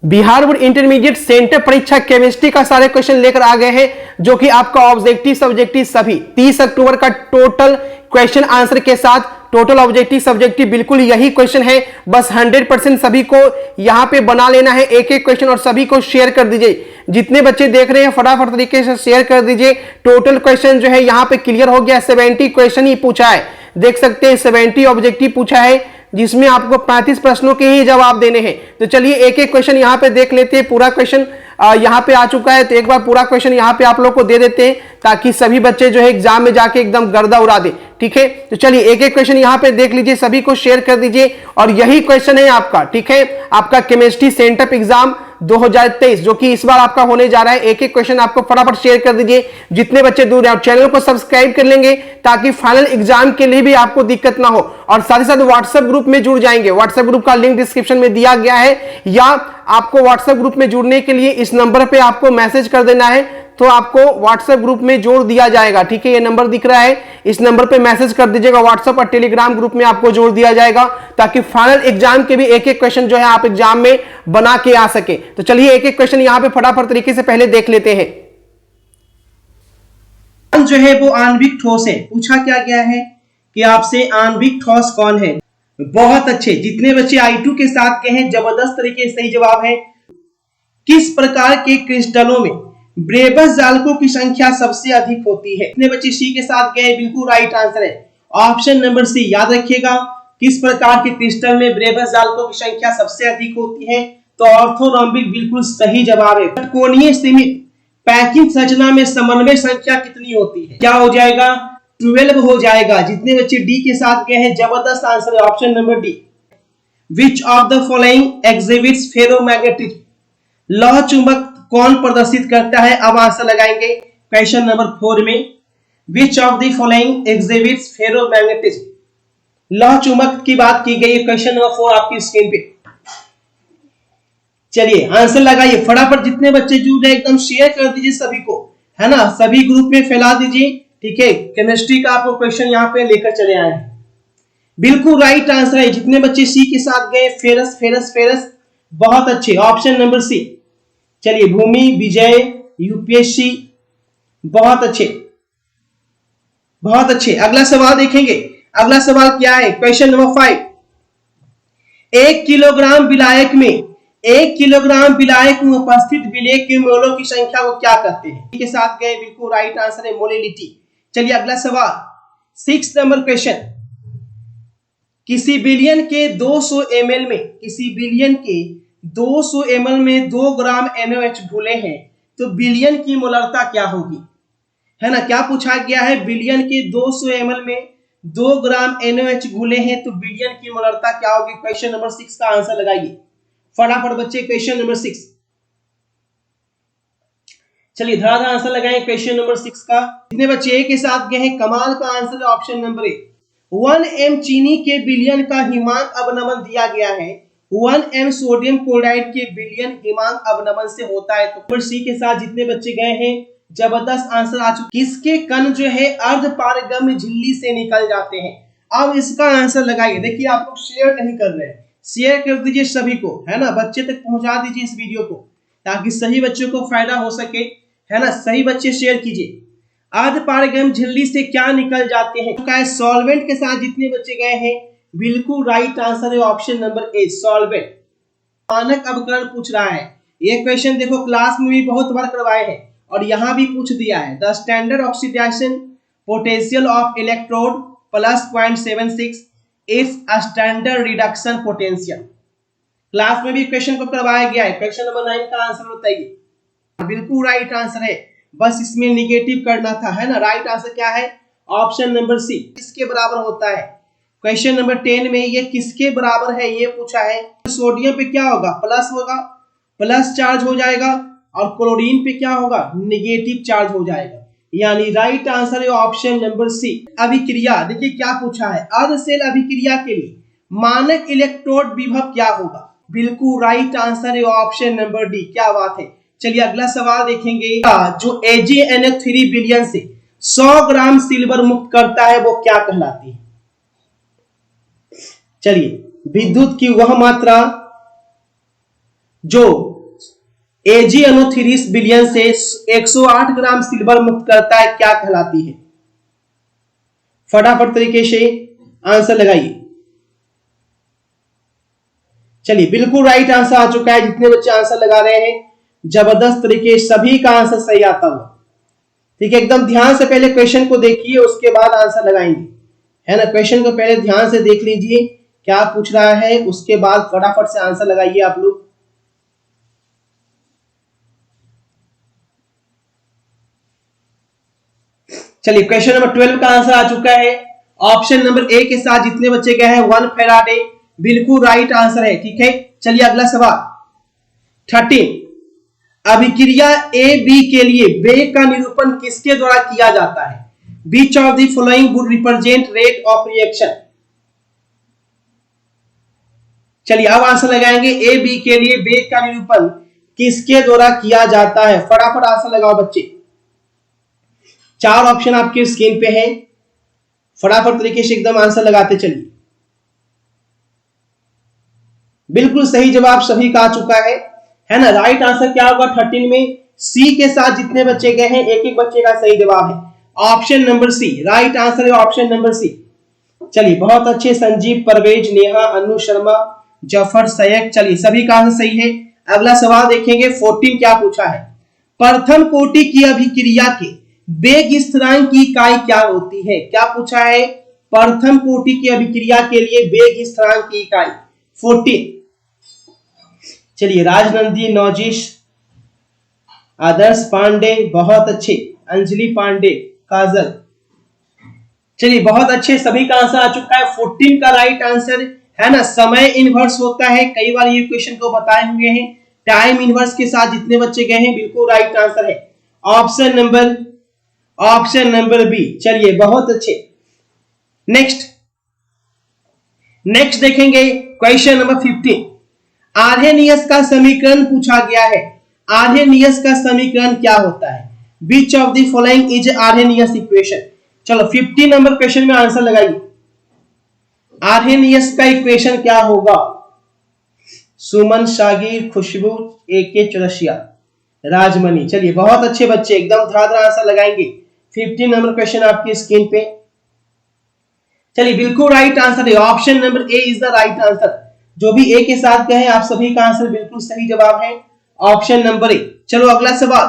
Bihar board intermediate centre परीक्षा chemistry का सारे क्वेश्चन लेकर आ गए हैं, जो कि आपका ऑब्जेक्टिव सब्जेक्टिव सभी 30 अक्टूबर का टोटल क्वेश्चन आंसर के साथ टोटल ऑब्जेक्टिव सब्जेक्टिव बिल्कुल यही क्वेश्चन है। बस 100% सभी को यहां पे बना लेना है एक एक क्वेश्चन और सभी को शेयर कर दीजिए। जितने बच्चे देख रहे हैं फटाफट तरीके से शेयर कर दीजिए। टोटल क्वेश्चन जो है यहां पे क्लियर हो गया, 70 क्वेश्चन ही पूछा है, देख सकते हैं 70 ऑब्जेक्टिव पूछा है, जिसमें आपको 35 प्रश्नों के ही जवाब देने हैं। तो चलिए एक एक क्वेश्चन यहां पे देख लेते हैं। पूरा क्वेश्चन यहां पे आ चुका है, तो एक बार पूरा क्वेश्चन यहां पे आप लोग को दे देते हैं, ताकि सभी बच्चे जो है एग्जाम में जाके एकदम गर्दा उड़ा दे। ठीक है, तो चलिए एक एक क्वेश्चन यहां पे देख लीजिए, सभी को शेयर कर दीजिए। और यही क्वेश्चन है आपका, ठीक है, आपका केमिस्ट्री सेंटअप एग्जाम 2023 जो कि इस बार आपका होने जा रहा है। एक एक क्वेश्चन आपको फटाफट शेयर कर दीजिए, जितने बच्चे दूर हैं। चैनल को सब्सक्राइब कर लेंगे ताकि फाइनल एग्जाम के लिए भी आपको दिक्कत ना हो। और साथ ही साथ व्हाट्सएप ग्रुप में जुड़ जाएंगे। व्हाट्सएप ग्रुप का लिंक डिस्क्रिप्शन में दिया गया है, या आपको व्हाट्सएप ग्रुप में जुड़ने के लिए इस नंबर पे आपको मैसेज कर देना है, तो आपको व्हाट्सएप ग्रुप में जोड़ दिया जाएगा। ठीक है, ये नंबर दिख रहा है, इस नंबर पे मैसेज कर दीजिएगा। व्हाट्सएप और टेलीग्राम ग्रुप में आपको जोड़ दिया जाएगा, ताकि फाइनल एग्जाम के भी एक एक क्वेश्चन जो है आप एग्जाम में बना के आ सके। तो चलिए एक एक क्वेश्चन यहां पे फटाफट तरीके से पहले देख लेते हैं। जो है वो आणविक ठोस है। पूछा क्या गया है कि आपसे आणविक ठोस कौन है। बहुत अच्छे, जितने बच्चे I2 के साथ गए हैं जबरदस्त तरीके से सही जवाब है। किस प्रकार के क्रिस्टलों में ब्रेबस जालकों की संख्या सबसे अधिक होती है। इतने बच्चे सी के साथ गए, बिल्कुल राइट आंसर है ऑप्शन नंबर सी। याद रखिएगा, किस प्रकार के क्रिस्टल में ब्रेबस जालकों की संख्या सबसे अधिक होती है, तो ऑर्थोरोम्बिक बिल्कुल सही जवाब है। कोणीय सीमित पैकिंग संरचना में समन्वय संख्या कितनी होती है, क्या हो जाएगा, 12 हो जाएगा। जितने बच्चे डी के साथ गए हैं जबरदस्त आंसर है option number D. Which of the following exhibits ferromagnetism, लौह चुंबक कौन प्रदर्शित करता है। अब आंसर लगाएंगे क्वेश्चन नंबर 4 में। विच of the following exhibits ferromagnetism, लौह चुंबक की बात की गई है। क्वेश्चन नंबर 4 आपकी स्क्रीन पे। चलिए आंसर लगाइए फटाफट, जितने बच्चे जुड़ रहे एकदम शेयर कर दीजिए सभी को, है ना, सभी ग्रुप में फैला दीजिए। ठीक है, केमिस्ट्री का आपको क्वेश्चन यहाँ पे लेकर चले आए हैं। बिल्कुल राइट आंसर है। जितने बच्चे सी के साथ गए, फेरस फेरस फेरस, बहुत अच्छे, ऑप्शन नंबर सी। चलिए भूमि, विजय, यूपीएससी, बहुत अच्छे बहुत अच्छे। अगला सवाल देखेंगे। अगला सवाल क्या है, क्वेश्चन नंबर 5। 1 किलोग्राम विलायक में 1 किलोग्राम विलायक में उपस्थित विलेय के मोलों की संख्या को क्या कहते हैं। के साथ गए, बिल्कुल राइट आंसर है मोलिलिटी। चलिए अगला सवाल 6 नंबर क्वेश्चन। किसी बिलियन के 200 ml में, किसी बिलियन के 200 ml में 2 ग्राम NaOH घुले हैं, तो बिलियन की मोलरता क्या होगी, है ना। क्या पूछा गया है, बिलियन के 200 ml में 2 ग्राम NaOH घुले हैं, तो बिलियन की मोलरता क्या होगी। क्वेश्चन नंबर 6 का आंसर लगाइए फटाफट बच्चे, क्वेश्चन नंबर 6। चलिए धड़ाधड़ आंसर लगाएं क्वेश्चन नंबर 6 का। जितने बच्चे ए के साथ गए हैं, कमाल का आंसर है ऑप्शन नंबर ए। 1 m चीनी के बिलियन का हिमांक अवनमन दिया गया है, 1 m सोडियम क्लोराइड के बिलियन हिमांक अवनमन से होता है। तो नंबर सी के साथ जितने बच्चे गए हैं जबरदस्त आंसर आ चुका। किसके कण जो है अर्ध पारगम्य झिल्ली से निकल जाते हैं। अब इसका आंसर लगाइए। देखिए आप लोग शेयर नहीं कर रहे हैं, शेयर कर दीजिए सभी को, है ना, बच्चे तक पहुंचा दीजिए इस वीडियो को, ताकि सही बच्चों को फायदा हो सके, है ना। सही बच्चे शेयर कीजिए। अर्ध पारगम्य झिल्ली से क्या निकल जाते हैं, सॉल्वेंट के साथ जितने बच्चे गए हैं, बिल्कुल राइट आंसर है ऑप्शन नंबर ए, सॉल्वेंट। मानक अवकरण पूछ रहा है। ये क्वेश्चन देखो क्लास में भी बहुत बार करवाए हैं और यहां भी पूछ दिया है। The standard oxidation potential of electrode plus 0.76 is standard reduction potential. Class में भी क्वेश्चन को करवाया गया है। क्वेश्चन नंबर 9 का आंसर बताइए। बिल्कुल राइट आंसर है, बस इसमें निगेटिव करना था, है ना। राइट आंसर क्या है, ऑप्शन नंबर सी। किसके बराबर होता है। क्वेश्चन नंबर 10 में ये किसके बराबर है ये पूछा है। सोडियम पे क्या होगा, प्लस होगा, प्लस चार्ज हो जाएगा, और क्लोरीन पे क्या होगा, निगेटिव चार्ज हो जाएगा। यानी राइट आंसर है ऑप्शन नंबर सी। अभिक्रिया, देखिए क्या पूछा है, अर्ध सेल अभिक्रिया के लिए मानक इलेक्ट्रोड विभव क्या होगा। बिल्कुल राइट आंसर है ऑप्शन नंबर डी। क्या बात है। चलिए अगला सवाल देखेंगे। जो AgNO3 विलयन से 100 ग्राम सिल्वर मुक्त करता है वो क्या कहलाती है। चलिए विद्युत की वह मात्रा जो AgNO3 बिलियन से 108 ग्राम सिल्वर मुक्त करता है, क्या कहलाती है? फटाफट तरीके से आंसर लगाइए। चलिए, बिल्कुल राइट आंसर आ चुका है। जितने बच्चे आंसर लगा रहे हैं, जबरदस्त तरीके, सभी का आंसर सही आता हुआ। ठीक है, एकदम ध्यान से पहले क्वेश्चन को देखिए, उसके बाद आंसर लगाएंगे, है ना। क्वेश्चन को पहले ध्यान से देख लीजिए क्या पूछ रहा है, उसके बाद फटाफट से आंसर लगाइए आप लोग। चलिए, क्वेश्चन नंबर 12 का आंसर आ चुका है। ऑप्शन नंबर ए के साथ जितने बच्चे गए हैं 1 फैराडे, बिल्कुल राइट आंसर है। ठीक है, चलिए अगला सवाल 13, अभिक्रिया ए बी के लिए वेग का निरूपण किसके द्वारा किया जाता है? Which of the following would represent rate of reaction? चलिए अब आंसर लगाएंगे। ए बी के लिए वेग का निरूपण किसके द्वारा किया जाता है? फटाफट आंसर लगाओ बच्चे। 4 ऑप्शन आपके स्क्रीन पे है, फटाफट तरीके से एकदम आंसर लगाते चलिए। बिल्कुल सही जवाब सभी का आ चुका है ना। राइट आंसर क्या होगा 13 में? सी के साथ जितने बच्चे गए हैं, एक एक बच्चे का सही जवाब है option number C. Right answer है ऑप्शन नंबर सी। चलिए, बहुत अच्छे, संजीव, परवेज, नेहा, अनु शर्मा, जफर, सैयद। चलिए, सभी का आंसर सही है। अगला सवाल देखेंगे 14 क्या पूछा है? प्रथम कोटि की अभिक्रिया के वेग स्थिरांक की इकाई क्या होती है? क्या पूछा है? प्रथम कोटि की अभिक्रिया के लिए वेग स्थिरांक की इकाई 14। चलिए, राजनंदी, नौजिश, आदर्श पांडे, बहुत अच्छे, अंजलि पांडे, काजल। चलिए, बहुत अच्छे, सभी का आंसर आ चुका है। 14 का राइट आंसर है ना, समय इनवर्स होता है। कई बार ये क्वेश्चन को बताए हुए हैं, टाइम इनवर्स के साथ जितने बच्चे गए हैं, बिल्कुल राइट आंसर है ऑप्शन नंबर बी। चलिए, बहुत अच्छे। नेक्स्ट देखेंगे क्वेश्चन नंबर 15। आर्हेनियस का समीकरण पूछा गया है। आर्हेनियस का समीकरण क्या होता है? Which of the following is Arrhenius equation? चलो 15 नंबर क्वेश्चन में आंसर लगाइए। आर्हेनियस का इक्वेशन क्या होगा? सुमन, शागिर, खुशबू, AK चौरसिया, राजमणि। चलिए, बहुत अच्छे बच्चे, एकदम धड़ाधड़ आंसर लगाएंगे। 15 नंबर क्वेश्चन आपकी स्क्रीन पे। चलिए, बिल्कुल राइट आंसर है option number A is the right answer. जो भी ए के साथ गए हैं, आप सभी का आंसर बिल्कुल सही जवाब है ऑप्शन नंबर ए। चलो अगला सवाल,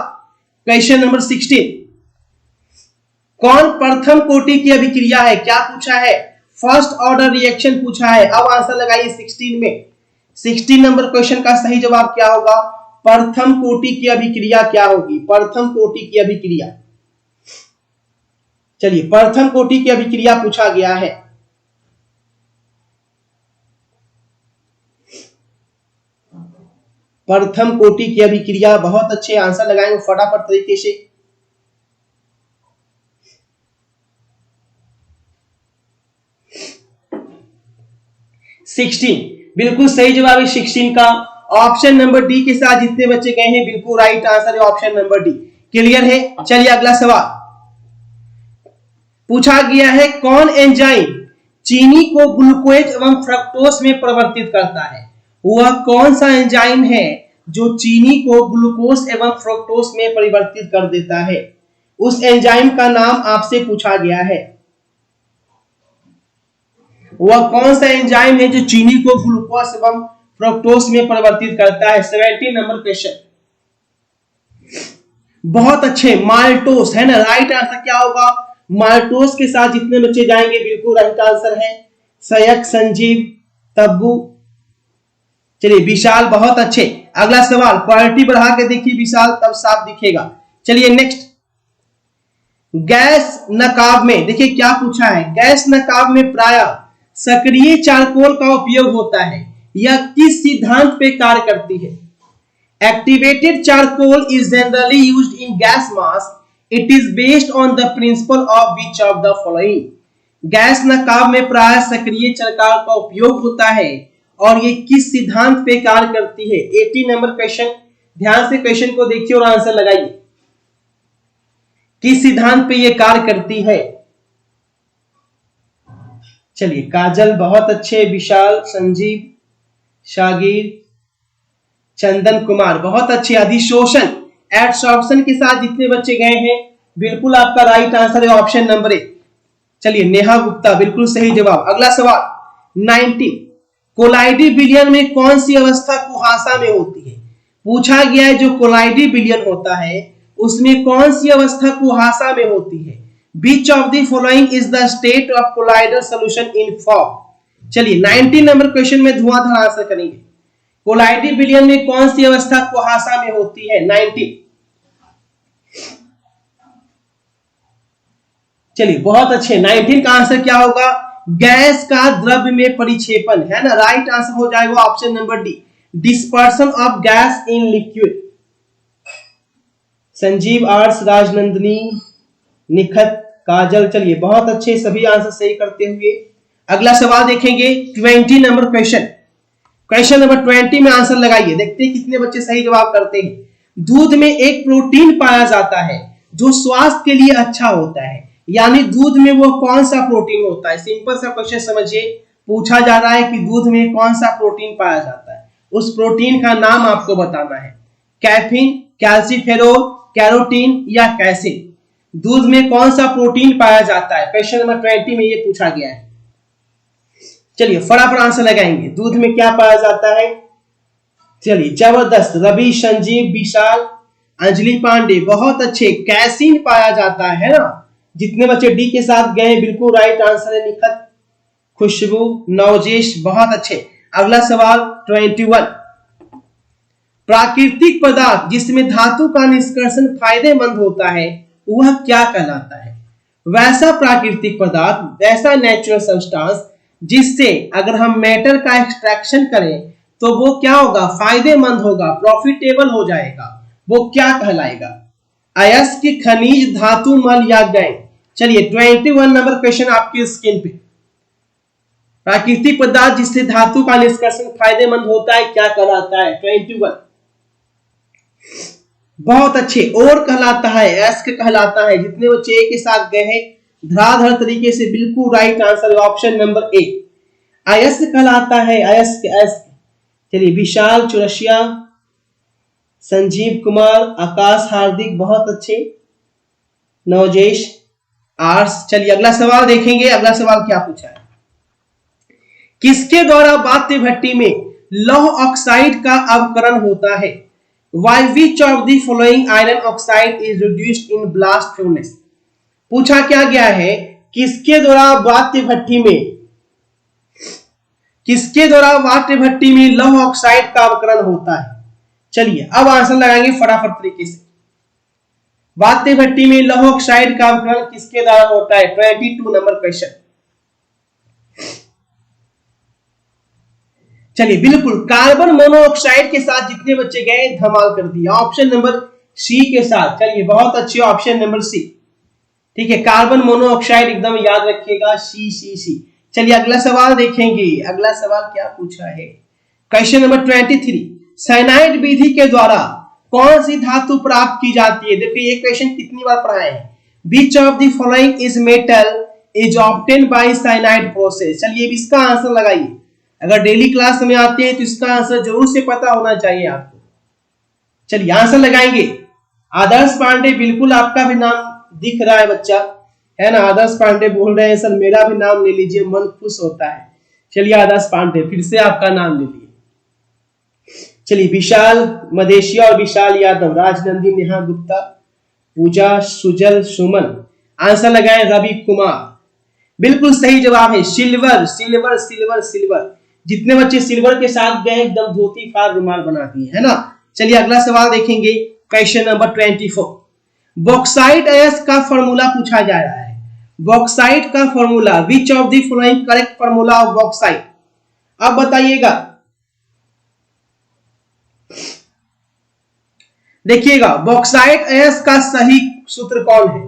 क्वेश्चन नंबर 16। कौन प्रथम कोटि की अभिक्रिया है? क्या पूछा है? फर्स्ट ऑर्डर रिएक्शन पूछा है। अब आंसर लगाइए 16 में। 16 नंबर क्वेश्चन का सही जवाब क्या होगा? प्रथम कोटि की अभिक्रिया क्या होगी? प्रथम कोटि की अभिक्रिया। चलिए, प्रथम कोटि की अभिक्रिया पूछा गया है। प्रथम कोटि की अभिक्रिया, बहुत अच्छे आंसर लगाएंगे फटाफट तरीके से। बिल्कुल सही जवाब है 16 का। ऑप्शन नंबर डी के साथ जितने बच्चे गए हैं, बिल्कुल राइट आंसर है ऑप्शन नंबर डी। क्लियर है? चलिए अगला सवाल पूछा गया है, कौन एंजाइम चीनी को ग्लूकोज एवं फ्रक्टोज में परिवर्तित करता है? वह कौन सा एंजाइम है जो चीनी को ग्लूकोज एवं फ्रक्टोज में परिवर्तित कर देता है? उस एंजाइम का नाम आपसे पूछा गया है। वह कौन सा एंजाइम है जो चीनी को ग्लूकोज एवं फ्रक्टोज में परिवर्तित करता है? 17 नंबर क्वेश्चन। बहुत अच्छे, माल्टोस, है ना। राइट आंसर क्या होगा? माल्टोस के साथ जितने बच्चे जाएंगे, बिल्कुल राइट आंसर है सयक, संजीव, तब्बू। चलिए, विशाल, बहुत अच्छे। अगला सवाल, क्वालिटी बढ़ा के देखिए विशाल, तब साफ दिखेगा। चलिए नेक्स्ट, गैस नकाब में देखिए क्या पूछा है। गैस नकाब में प्रायः सक्रिय चारकोल का उपयोग होता है। यह किस सिद्धांत पे कार्य करती है? Activated charcoal is generally used in gas mask. It is based on the principle of which of the following? Gas नकाब में प्रायः सक्रिय चारकोल का उपयोग होता है और ये किस सिद्धांत पे कार्य करती है? 18 नंबर क्वेश्चन। ध्यान से क्वेश्चन को देखिए और आंसर लगाइए। किस सिद्धांत पे ये कार्य करती है? चलिए, काजल, बहुत अच्छे, विशाल, संजीव, शागिर। चंदन कुमार, बहुत अच्छे। अधिशोषण एब्सॉर्प्शन के साथ जितने बच्चे गए हैं, बिल्कुल आपका राइट आंसर है ऑप्शन नंबर 1। चलिए नेहा गुप्ता, बिल्कुल सही जवाब। अगला सवाल 19, कोलाइडी विलयन में कौन सी अवस्था कुहासा में होती है? पूछा गया है जो कोलाइडी विलयन होता है उसमें कौन सी अवस्था कुहासा में होती है? Which of the following is the state of colloidal solution in fog? चलिए 19 नंबर क्वेश्चन में धुआंधार आंसर करेंगे। कोलाइडी विलयन में कौन सी अवस्था कुहासा में होती है? 19। चलिए बहुत अच्छे। 19 का आंसर क्या होगा? गैस का द्रव्य में परिक्षेपण, है ना। राइट आंसर हो जाएगा option number D, dispersion of gas in liquid. Sanjeev, आर्ट्स, राजनंदिनी, निखत, काजल, चलिए बहुत अच्छे, सभी आंसर सही करते हुए। अगला सवाल देखेंगे 20 नंबर क्वेश्चन। क्वेश्चन नंबर 20 में आंसर लगाइए, देखते हैं कितने बच्चे सही जवाब करते हैं। दूध में एक प्रोटीन पाया जाता है जो स्वास्थ्य के लिए अच्छा होता है, यानी दूध में वो कौन सा प्रोटीन होता है? सिंपल सा क्वेश्चन समझिए, पूछा जा रहा है कि दूध में कौन सा प्रोटीन पाया जाता है, उस प्रोटीन का नाम आपको बताना है। कैफीन, कैल्सीफेरोल, कैरोटीन या कैसिन। दूध में कौन सा प्रोटीन पाया जाता है? क्वेश्चन नंबर 20 में ये पूछा गया है। चलिए फटाफट आंसर लगाएंगे। दूध में क्या पाया जाता है? चलिए जबरदस्त, रवि, संजीव, विशाल, अंजलि पांडे, बहुत अच्छे। कैसिन पाया जाता है ना। जितने बच्चे डी के साथ गए बिल्कुल राइट आंसर है। निखत, खुशबू, नवजेश, बहुत अच्छे। अगला सवाल 21, प्राकृतिक पदार्थ जिसमें धातु का निष्कर्षण फायदेमंद होता है वह क्या कहलाता है? वैसा प्राकृतिक पदार्थ, वैसा नेचुरल सब्सटेंस जिससे अगर हम मेटल का एक्सट्रैक्शन करें तो वो क्या होगा? फायदेमंद होगा, प्रॉफिटेबल हो जाएगा, वो क्या कहलाएगा? अयस्क, खनिज, धातु, मल या गैंग। चलिए 21 नंबर क्वेश्चन आपकी स्क्रीन पे। प्राकृतिक पदार्थ जिससे धातु का निष्कर्षण फायदेमंद होता है क्या कहलाता है? 21, बहुत अच्छे। और कहलाता है, अयस्क कहलाता है। जितने बच्चे ए के साथ गए हैं धराधर तरीके से बिल्कुल राइट आंसर ऑप्शन नंबर ए, अयस्क कहलाता है। अयस्क, अयस्क। चलिए विशाल, चौरसिया, संजीव कुमार, आकाश, हार्दिक, बहुत अच्छे। नवजेश, आर्ट्स। चलिए अगला सवाल देखेंगे। अगला सवाल क्या पूछा है? किसके द्वारा वात्य भट्टी में लौह ऑक्साइड का अवकरण होता है? Why which of the following iron oxide is reduced in blast furnace? पूछा क्या गया है? किसके द्वारा वात्य भट्टी में लौह ऑक्साइड का अवकरण होता है? चलिए अब आंसर लगाएंगे फटाफट तरीके से। वात्य भट्टी में लौह ऑक्साइड का अवकरण किसके द्वारा होता है? 22 नंबर क्वेश्चन। चलिए बिल्कुल कार्बन मोनोऑक्साइड के साथ जितने बच्चे गए धमाल कर दिया, ऑप्शन नंबर सी के साथ। चलिए बहुत अच्छे, ऑप्शन नंबर सी, ठीक है। कार्बन मोनोऑक्साइड एकदम याद रखिएगा, सी सी सी। चलिए अगला सवाल देखेंगे। अगला सवाल क्या पूछा है? क्वेश्चन नंबर 23, साइनाइड विधि के द्वारा कौन सी धातु प्राप्त की जाती है? देखिए ये क्वेश्चन कितनी बार पढ़ाए हैं। Which of the following is metal is obtained by cyanide process? चलिए इसका आंसर लगाइए। अगर डेली क्लास में आते हैं तो इसका आंसर जरूर से पता होना चाहिए आपको। चलिए आंसर लगाएंगे। आदर्श पांडे, बिल्कुल आपका भी नाम दिख रहा है बच्चा, है ना। आदर्श पांडे बोल रहे हैं सर मेरा भी नाम ले लीजिए, मन खुश होता है। चलिए आदर्श पांडे फिर से आपका नाम ले लीजिए। चलिए विशाल मदेशिया और विशाल यादव, राजनंदी, नेहा गुप्ता, पूजा, सुजल, सुमन। आंसर लगाएं रवि कुमार, बिल्कुल सही जवाब है सिल्वर, सिल्वर, सिल्वर, सिल्वर। जितने बच्चे सिल्वर के साथ गए एकदम धोती फाड़ रुमाल बना दिए, है ना। चलिए अगला सवाल देखेंगे। क्वेश्चन नंबर 24, बॉक्साइट अयस्क का फॉर्मूला पूछा जा रहा है। बॉक्साइट का formula, which of the following correct formula of bauxite? अब बताइएगा। देखिएगा बॉक्साइट अयस्क का सही सूत्र कौन है?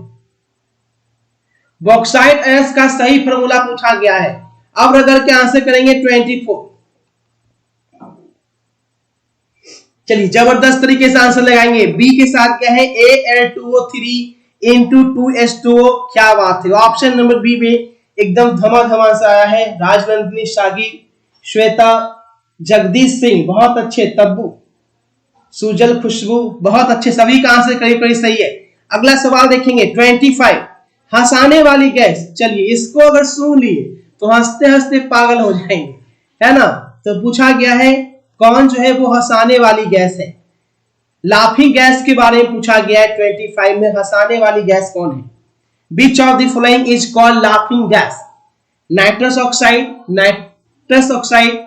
बॉक्साइट अयस्क का सही फॉर्मूला पूछा गया है। अब रगड़ के आंसर करेंगे 24। चलिए जबरदस्त तरीके से आंसर लगाएंगे। बी के साथ क्या है? Al2O3 into 2H2O। क्या बात है, ऑप्शन नंबर बी में एकदम धमाधमा से आया है। राजनंदिनी, शागिर, श्वेता, जगदीश सिंह, बहुत अच्छे। तब्बू, सुजल, खुशबू, बहुत अच्छे, सभी का आंसर करीब करीब सही है। अगला सवाल देखेंगे 25, हंसाने वाली गैस। चलिए इसको अगर सुन लिए तो हंसते हंसते पागल हो जाएंगे, है ना। तो पूछा गया है कौन जो है वो हंसाने वाली गैस है। लाफिंग गैस के बारे में पूछा गया है 25 में, हंसाने वाली गैस कौन है। Which of the following is called laughing gas? Nitrous oxide, nitrous oxide,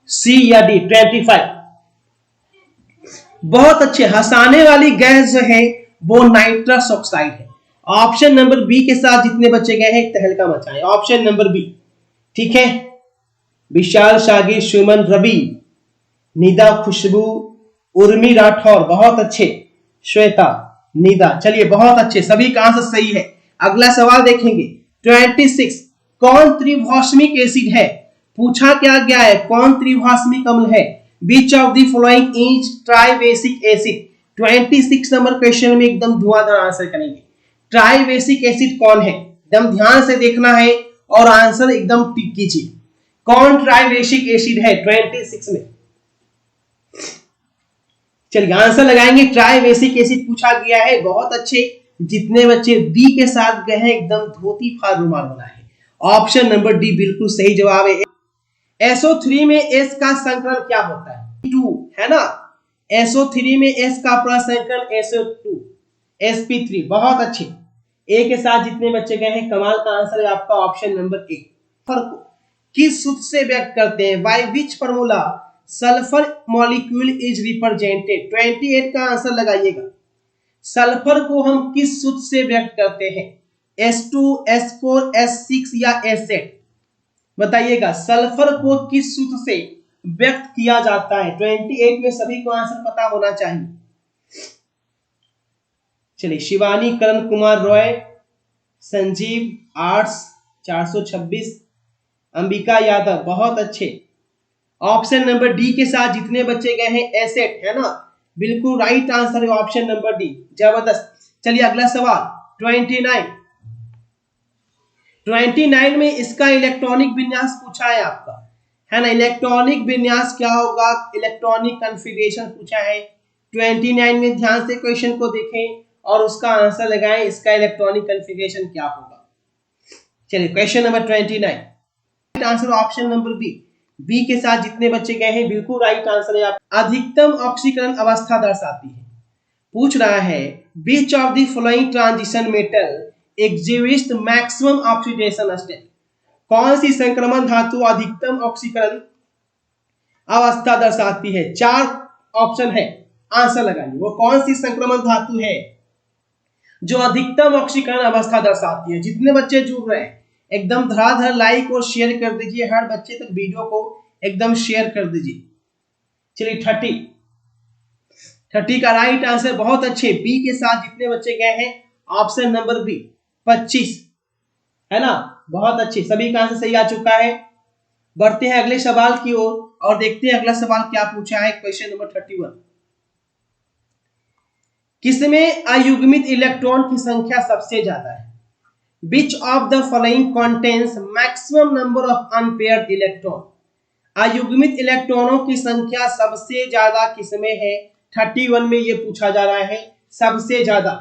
C या डी। 25 बहुत अच्छे, हंसाने वाली गैस जो है वो नाइट्रस ऑक्साइड है। ऑप्शन नंबर बी के साथ जितने बच्चे गए हैं तहलका मचाएं। ऑप्शन नंबर बी, ठीक है। विशाल, शागिर, सुमन, रवि, निदा, खुशबू, उर्मी राठौर, बहुत अच्छे, श्वेता, निदा। चलिए बहुत अच्छे, सभी का आंसर सही है। अगला सवाल देखेंगे 26, कौन त्रिभाषमिक एसिड है। पूछा क्या गया है कौन त्रिभाषमिक अम्ल है। Which of the following is tribasic acid. 26 number question में एकदम धुआंधार आंसर करेंगे। ट्राइवेसिक एसिड कौन है, एकदम ध्यान से देखना है और आंसर एकदम टिक कीजिए। कौन ट्राइवेसिक एसिड है 26 में। चलिए आंसर लगाएंगे, ट्राइवेसिक एसिड पूछा गया है। बहुत अच्छे, जितने बच्चे डी के साथ गए हैं एकदम धोती फाड़ रुमाल बना है। ऑप्शन नंबर डी बिल्कुल सही जवाब है। SO3 में S का संकरण क्या होता है, 2 है ना। SO3 में S का प्रसंकरण SO2, sp3। बहुत अच्छे, ए के साथ जितने बच्चे गए हैं कमाल का आंसर है आपका ऑप्शन नंबर ए। फर्क किस सूत्र से व्यक्त करते हैं, by which formula sulphur molecule is represented. 28 का आंसर लगाइएगा। सल्फर को हम किस सूत्र से व्यक्त करते हैं, S2, S4, S6 या S8। बताइएगा सल्फर को किस सूत्र से व्यक्त किया जाता है। 28 में सभी को आंसर पता होना चाहिए। चलिए शिवानी, करण कुमार रॉय, संजीव, आर्ट्स 426, अंबिका यादव, बहुत अच्छे। ऑप्शन नंबर डी के साथ जितने बच्चे गए हैं एसेट, है ना, बिल्कुल राइट आंसर है ऑप्शन नंबर डी, जबरदस्त। चलिए अगला सवाल 29 में इसका इलेक्ट्रॉनिक विन्यास पूछा है आपका, है ना। इलेक्ट्रॉनिक विन्यास क्या होगा, इलेक्ट्रॉनिक कॉन्फ़िगरेशन पूछा है 29 में। ध्यान से क्वेश्चन को देखें और उसका आंसर लगाएं, इसका इलेक्ट्रॉनिक कॉन्फ़िगरेशन क्या होगा। चलिए question number 29, answer option number B. B के साथ जितने बच्चे गए हैं बिल्कुल राइट आंसर है। आप अधिकतम ऑक्सीकरण अवस्था दर्शाती है। पूछ रहा है which of the following transition metal exhibits maximum oxidation state. कौन सी संक्रमण धातु अधिकतम ऑक्सीकरण अवस्था दर्शाती है। 4 ऑप्शन है, आंसर लगाइए। वो कौन सी संक्रमण धातु है जो अधिकतम ऑक्सीकरण अवस्था दर्शाती है। जितने बच्चे जुड़ रहे हैं एकदम धड़ाधड़ लाइक और शेयर कर दीजिए, हर बच्चे तक वीडियो को एकदम शेयर कर दीजिए। चलिए 30 का राइट आंसर, बहुत अच्छे। बी के साथ जितने बच्चे गए हैं ऑप्शन नंबर बी 25, है ना, बहुत अच्छे, सभी का आंसर सही आ चुका है। बढ़ते हैं अगले सवाल की ओर और देखते हैं अगला सवाल क्या पूछा है। क्वेश्चन नंबर 31, किसमें अयुग्मित इलेक्ट्रॉन की संख्या सबसे ज्यादा है। Which of the following contains maximum number of unpaired electron। अयुग्मित इलेक्ट्रॉनों की संख्या सबसे ज्यादा किसमें है। 31 में ये पूछा जा रहा है सबसे ज्यादा।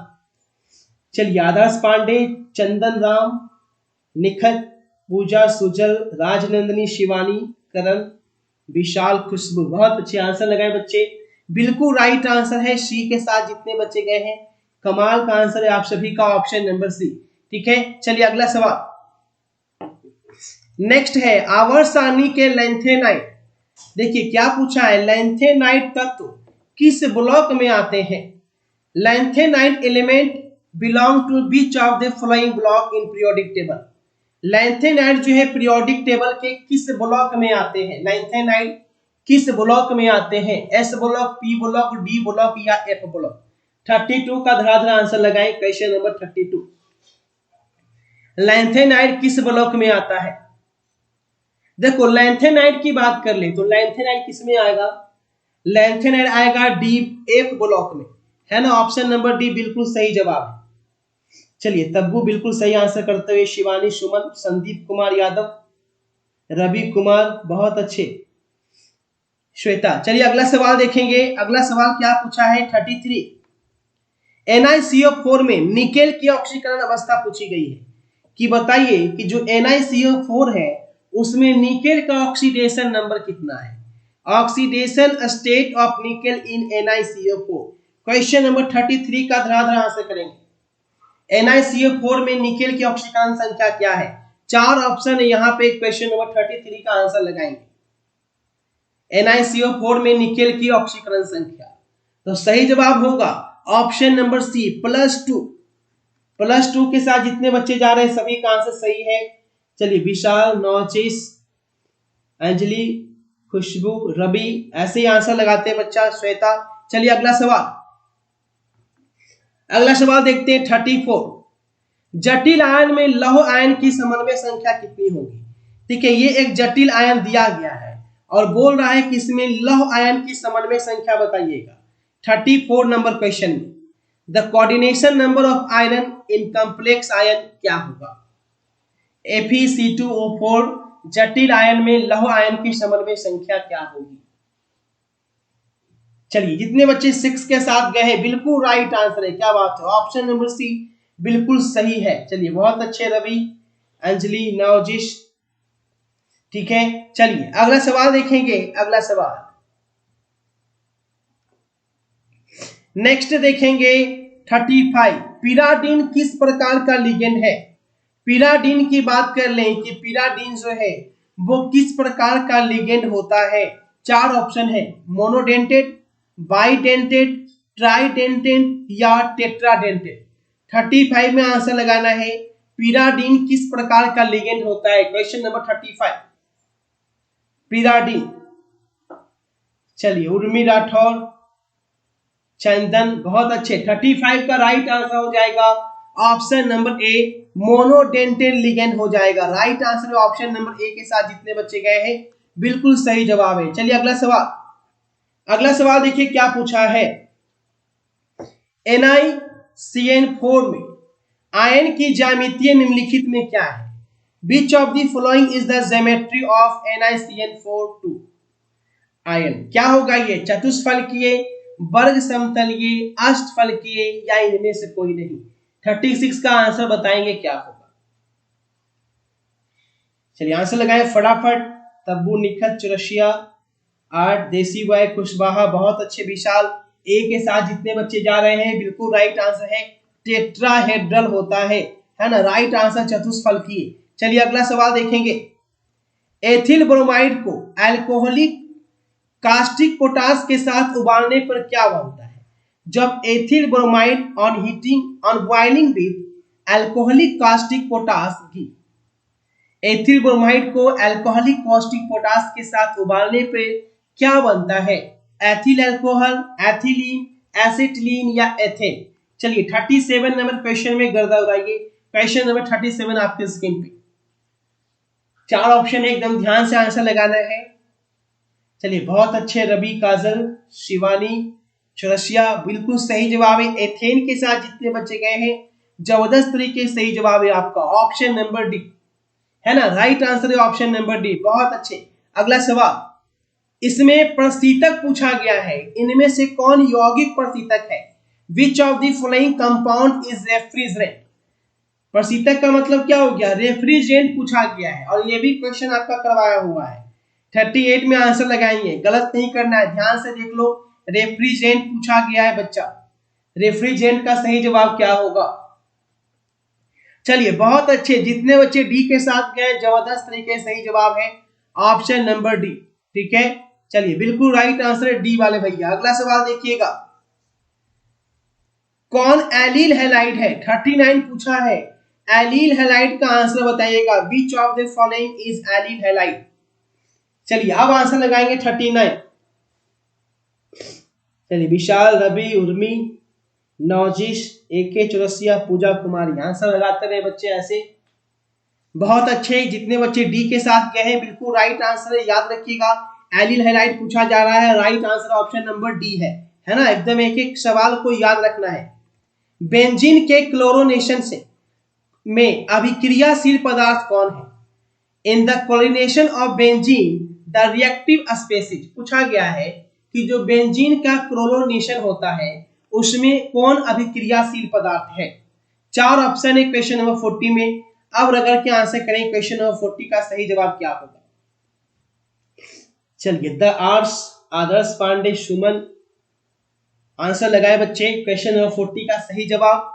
चलिए आदर्श पांडे, चंदन राम, निखत, पूजा, सुजल, राजनंदनी, शिवानी, करण, विशाल, खुशबू, बहुत अच्छे आंसर लगाए बच्चे। बिल्कुल राइट आंसर है सी के साथ जितने बच्चे गए हैं कमाल का आंसर है आप सभी का ऑप्शन नंबर सी, ठीक है। चलिए अगला सवाल नेक्स्ट है आवर्त सारणी के लैंथेनाइट। देखिए क्या पूछा है, लैंथेनाइट तत्व किस ब्लॉक में आते हैं। Lanthanide element belong to which of the following block in periodic table. Lanthanide जो है पीरियोडिक टेबल के किस ब्लॉक में आते हैं। लैंथेनाइट किस ब्लॉक में आते हैं, S block, P block, D block या एफ ब्लॉक। 32 का धड़ाधड़ आंसर लगाएं। क्वेश्चन नंबर 32, लैंथेनाइट किस ब्लॉक में आता है। देखो लैंथेनाइट की बात कर ले तो लैंथेनाइट किस में आएगा, लैंथेनाइट आएगा डी, एफ ब्लॉक में, है ना। ऑप्शन नंबर डी बिल्कुल सही जवाब है। चलिए तब्बू बिल्कुल सही आंसर करते हुए शिवानी, सुमन, संदीप कुमार यादव, रवि कुमार, बहुत अच्छे। श्वेता। चलिए अगला सवाल देखेंगे। अगला सवाल क्या पूछा है 33। NiCO4 में निकेल की ऑक्सीकरण अवस्था पूछी गई है कि बताइए कि जो NiCO4 है उसमें निकेल का ऑक्सीडेशन नंबर कितना है। Oxidation state of nickel in NiCO4। Question number 33 का धड़ाधड़ आंसर करेंगे। NiCO4 में निकेल की ऑक्सीकरण संख्या क्या है। 4 ऑप्शन है यहाँ पे, क्वेश्चन नंबर 33 का आंसर लगाएंगे। NiCO4 में निकेल की ऑक्सीकरण संख्या, तो सही जवाब होगा ऑप्शन नंबर सी +2। +2 के साथ जितने बच्चे जा रहे हैं सभी का आंसर सही है। चलिए विशाल, नौचेस, अंजलि, खुशबू, रवि ऐसे ही आंसर लगाते हैं बच्चा, श्वेता। चलिए अगला सवाल। अगला सवाल देखते हैं 34। जटिल आयन में लौह आयन की समन्वय संख्या कितनी होगी। ठीक है, ये एक जटिल आयन दिया गया है और बोल रहा है कि इसमें लौह आयन की समन्वय संख्या बताइएगा। 34 नंबर क्वेश्चन में the coordination number of iron in complex ion क्या होगा। Fe2O4 जटिल आयन में लौह आयन की समन्वय संख्या क्या होगी। चलिए जितने बच्चे 6 के साथ गए हैं बिल्कुल राइट आंसर है, क्या बात है, ऑप्शन नंबर सी बिल्कुल सही है। चलिए बहुत अच्छे रवि, अंजलि, नवजिश, ठीक है। चलिए अगला सवाल देखेंगे। अगला सवाल नेक्स्ट देखेंगे 35। पिराडीन किस प्रकार का लिगेंड है। पिराडीन की बात कर लें कि पिराडीन जो है वो किस प्रकार का लिगेंड होता है। 4 ऑप्शन है, मोनोडेंटेड, बाइडेंटेड, ट्राइडेंटेड या टेट्राडेंटेड। 35 में आंसर लगाना है पिराडीन किस प्रकार का लिगेंड होता है। Question number 35 पिराडीन। चलिए उर्मी राठौर, चंदन, बहुत अच्छे। 35 का राइट आंसर हो जाएगा ऑप्शन नंबर ए, मोनोडेंटेड लिगेंड हो जाएगा। राइट आंसर ऑप्शन नंबर ए के साथ जितने बच्चे गए हैं बिल्कुल सही जवाब है। चलिए अगला सवाल। अगला सवाल देखिए क्या पूछा है। NiCN4 में आयन की ज्यामितीय निम्नलिखित में क्या है। Which of the following is the geometry of NiCN4 ion. क्या होगा ये, चतुष्फलकीय, वर्ग समतलीय, अष्टफलकीय या इनमें से कोई नहीं। 36 का आंसर बताएंगे क्या होगा। चलिए आंसर लगाएं फटाफट। तब्बू, निखत, चुरशिया, 8, देसी बॉय, खुशबाहा, बहुत अच्छे। विशाल, ए के साथ जितने बच्चे जा रहे हैं बिल्कुल राइट आंसर है टेट्राहेड्रल होता है ना, राइट आंसर चतुष्फलकीय। चलिए अगला सवाल देखेंगे। एथिल ब्रोमाइड को अल्कोहलिक कास्टिक पोटास के साथ उबालने पर क्या बनता है। जब ethyl bromide on heating on boiling with alcoholic caustic potash ghee. Ethyl bromide को अल्कोहलिक कास्टिक पोटास के साथ उबालने पे क्या बनता है। एथिल अल्कोहल, एथिलीन, एसिटिलीन या एथेन। चलिए 37 नंबर क्वेश्चन में गर्दा उड़ाइए। क्वेश्चन नंबर 37 आपके स्क्रीन पे 4 ऑप्शन है, एकदम ध्यान से आंसर लगाना है। चलिए बहुत अच्छे रवि, काजल, शिवानी, चुरसिया, बिल्कुल सही जवाब है। एथेन के साथ जितने बच्चे गए हैं जबरदस्त तरीके से सही जवाब है आपका ऑप्शन नंबर डी, है ना, राइट आंसर है ऑप्शन नंबर डी, बहुत अच्छे। अगला सवाल, इसमें प्रशीतक पूछा गया है, इनमें से कौन यौगिक प्रशीतक है। Which of the following compound is refrigerant. प्रशीतक का मतलब क्या हो गया, रेफ्रिजरेंट पूछा गया है और ये भी क्वेश्चन आपका करवाया हुआ है। 38 में आंसर लगाएंगे, गलत नहीं करना है, ध्यान से देख लो। रेफ्रिजरेंट पूछा गया है बच्चा, रेफ्रिजरेंट का सही जवाब क्या होगा। चलिए बहुत अच्छे, जितने बच्चे डी के साथ गए जबरदस्त तरीके से सही जवाब है ऑप्शन नंबर डी, ठीक है। चलिए बिल्कुल राइट आंसर है डी वाले भैया। अगला सवाल देखिएगा, कौन एलील हैलाइड है। 39 पूछा है, एलील हैलाइड का आंसर बताइएगा। विच of the following is allele halide. चलिए अब आंसर लगाएंगे 39। चलिए विशाल, रवि, उर्मी, नौजिश, एके, चौरसिया, पूजा कुमारी, आंसर लगाते रहे बच्चे ऐसे, बहुत अच्छे। जितने बच्चे डी के साथ गए हैं बिल्कुल राइट आंसर है, याद रखिएगा एलील हैलाइड पूछा जा रहा है, right answer option number D है ना। एकदम एक एक सवाल को याद रखना है। बेंजीन के क्लोरोनेशन से में अभिक्रियाशील पदार्थ कौन है। In the chlorination of benzene the reactive species, पूछा गया है कि जो बेंजीन का क्लोरोनेशन होता है उसमें कौन अभिक्रियाशील पदार्थ है। 4 ऑप्शन है क्वेश्चन नंबर 40 में। अब रगड़ के आंसर करें क्वेश्चन नंबर 40 का सही जवाब क्या होगा। चलिए, द आर्स, आदर्श पांडे, सुमन आंसर लगाए बच्चे। क्वेश्चन नंबर 40 का सही जवाब,